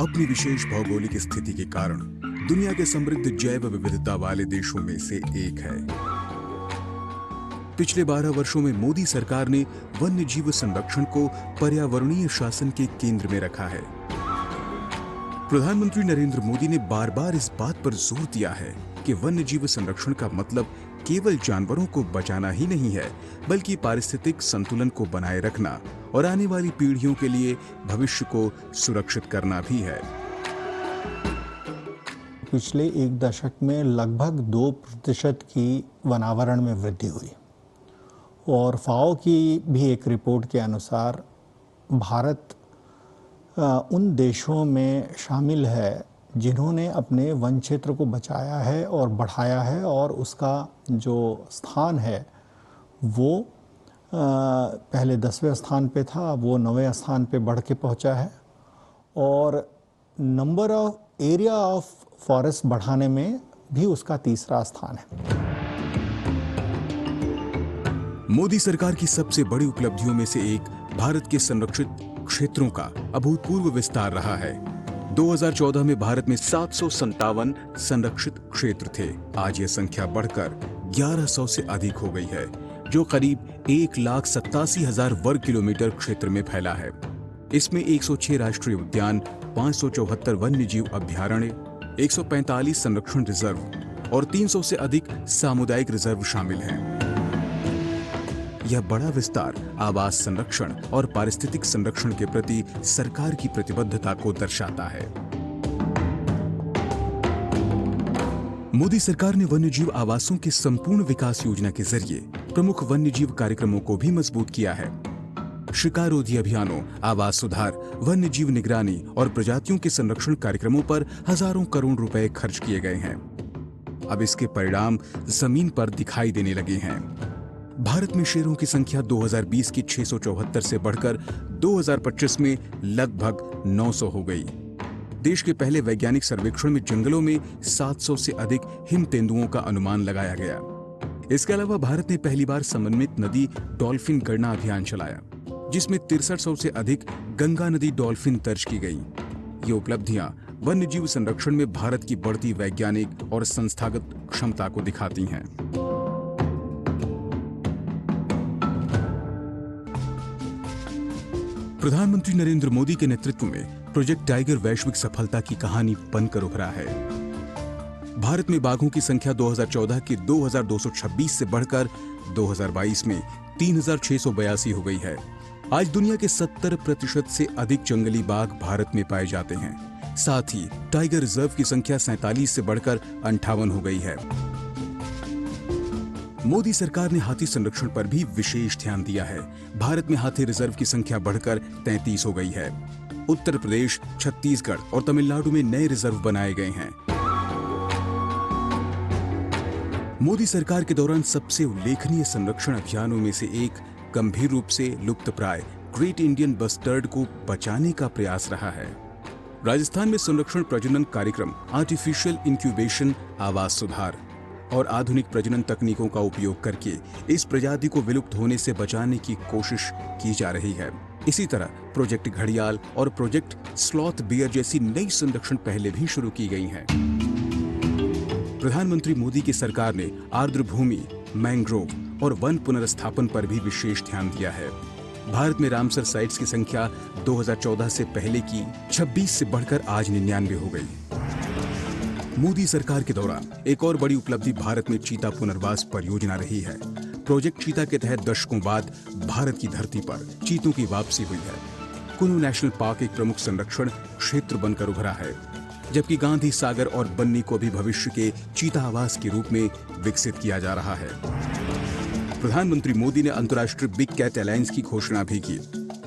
अपनी विशेष भौगोलिक स्थिति के कारण दुनिया के समृद्ध जैव विविधता वाले देशों में से एक है। पिछले 12 वर्षों में मोदी सरकार ने वन्य जीव संरक्षण को पर्यावरणीय शासन के केंद्र में रखा है। प्रधानमंत्री नरेंद्र मोदी ने बार-बार इस बात पर जोर दिया है कि वन्य जीव संरक्षण का मतलब केवल जानवरों को बचाना ही नहीं है, बल्कि पारिस्थितिक संतुलन को बनाए रखना और आने वाली पीढ़ियों के लिए भविष्य को सुरक्षित करना भी है। पिछले एक दशक में लगभग 2% की वनावरण में वृद्धि हुई और फाओ की भी एक रिपोर्ट के अनुसार भारत उन देशों में शामिल है जिन्होंने अपने वन क्षेत्र को बचाया है और बढ़ाया है, और उसका जो स्थान है वो पहले 10वें स्थान पे था, वो 9वें स्थान पे बढ़ के पहुंचा है, और number of area of forest बढ़ाने में भी उसका 3रा स्थान है। मोदी सरकार की सबसे बड़ी उपलब्धियों में से एक भारत के संरक्षित क्षेत्रों का अभूतपूर्व विस्तार रहा है। 2014 में भारत में 757 संरक्षित क्षेत्र थे। आज यह संख्या बढ़कर 1100 से अधिक हो गई है, जो करीब 1,87,000 वर्ग किलोमीटर क्षेत्र में फैला है। इसमें 106 राष्ट्रीय उद्यान, 574 वन्य जीव अभयारण्य, 145 संरक्षण रिजर्व और 300 से अधिक सामुदायिक रिजर्व शामिल हैं। यह बड़ा विस्तार आवास संरक्षण और पारिस्थितिक संरक्षण के प्रति सरकार की प्रतिबद्धता को दर्शाता है। मोदी सरकार ने वन्यजीव आवासों के संपूर्ण विकास योजना के जरिए प्रमुख वन्यजीव कार्यक्रमों को भी मजबूत किया है। शिकारोधी अभियानों, आवास सुधार, वन्यजीव निगरानी और प्रजातियों के संरक्षण कार्यक्रमों पर हजारों करोड़ रुपए खर्च किए गए हैं। अब इसके परिणाम जमीन पर दिखाई देने लगे हैं। भारत में शेरों की संख्या 2020 की 674 से बढ़कर 2025 में लगभग 900 हो गई। देश के पहले वैज्ञानिक सर्वेक्षण में जंगलों में 700 से अधिक हिम तेंदुओं का अनुमान लगाया गया। इसके अलावा भारत ने पहली बार समन्वित नदी डॉल्फिन गणना अभियान चलाया, जिसमें 6300 से अधिक गंगा नदी डॉल्फिन दर्ज की गई। ये उपलब्धियां वन्यजीव संरक्षण में भारत की बढ़ती वैज्ञानिक और संस्थागत क्षमता को दिखाती हैं। प्रधानमंत्री नरेंद्र मोदी के नेतृत्व में प्रोजेक्ट टाइगर वैश्विक सफलता की कहानी बनकर उभरा है। भारत में बाघों की संख्या 2014 के 2226 से बढ़कर 2022 में 3682 हो गई है। आज दुनिया के 70% से अधिक जंगली बाघ भारत में पाए जाते हैं। साथ ही टाइगर रिजर्व की संख्या 47 से बढ़कर 58 हो गई है। मोदी सरकार ने हाथी संरक्षण पर भी विशेष ध्यान दिया है। भारत में हाथी रिजर्व की संख्या बढ़कर 33 हो गई है। उत्तर प्रदेश, छत्तीसगढ़ और तमिलनाडु में नए रिजर्व बनाए गए हैं। मोदी सरकार के दौरान सबसे उल्लेखनीय संरक्षण अभियानों में से एक गंभीर रूप से लुप्तप्राय ग्रेट इंडियन बस्टर्ड को बचाने का प्रयास रहा है। राजस्थान में संरक्षण प्रजनन कार्यक्रम, आर्टिफिशियल इंक्यूबेशन, आवास सुधार और आधुनिक प्रजनन तकनीकों का उपयोग करके इस प्रजाति को विलुप्त होने से बचाने की कोशिश की जा रही है। इसी तरह प्रोजेक्ट घड़ियाल और प्रोजेक्ट स्लॉथ बियर जैसी नई संरक्षण पहले भी शुरू की गई हैं। प्रधानमंत्री मोदी की सरकार ने आर्द्र भूमि, मैंग्रोव और वन पुनर्स्थापन पर भी विशेष ध्यान दिया है। भारत में रामसर साइट्स की संख्या 2014 से पहले की 26 से बढ़कर आज 99 हो गई। मोदी सरकार के दौरान एक और बड़ी उपलब्धि भारत में चीता पुनर्वास परियोजना रही है। प्रोजेक्ट चीता के तहत दशकों बाद भारत की धरती पर चीतों की वापसी हुई है। कुल्लू नेशनल पार्क एक प्रमुख संरक्षण क्षेत्र बनकर उभरा है, जबकि गांधी सागर और बन्नी को भी भविष्य के चीता आवास के रूप में विकसित किया जा रहा है। प्रधानमंत्री मोदी ने अंतर्राष्ट्रीय बिग कैट अलायंस की घोषणा भी की।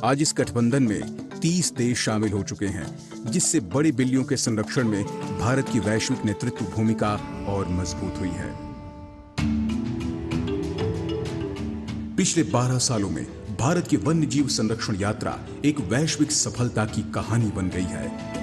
आज इस गठबंधन में 30 देश शामिल हो चुके हैं, जिससे बड़ी बिल्लियों के संरक्षण में भारत की वैश्विक नेतृत्व भूमिका और मजबूत हुई है। पिछले 12 सालों में भारत की वन्य जीव संरक्षण यात्रा एक वैश्विक सफलता की कहानी बन गई है।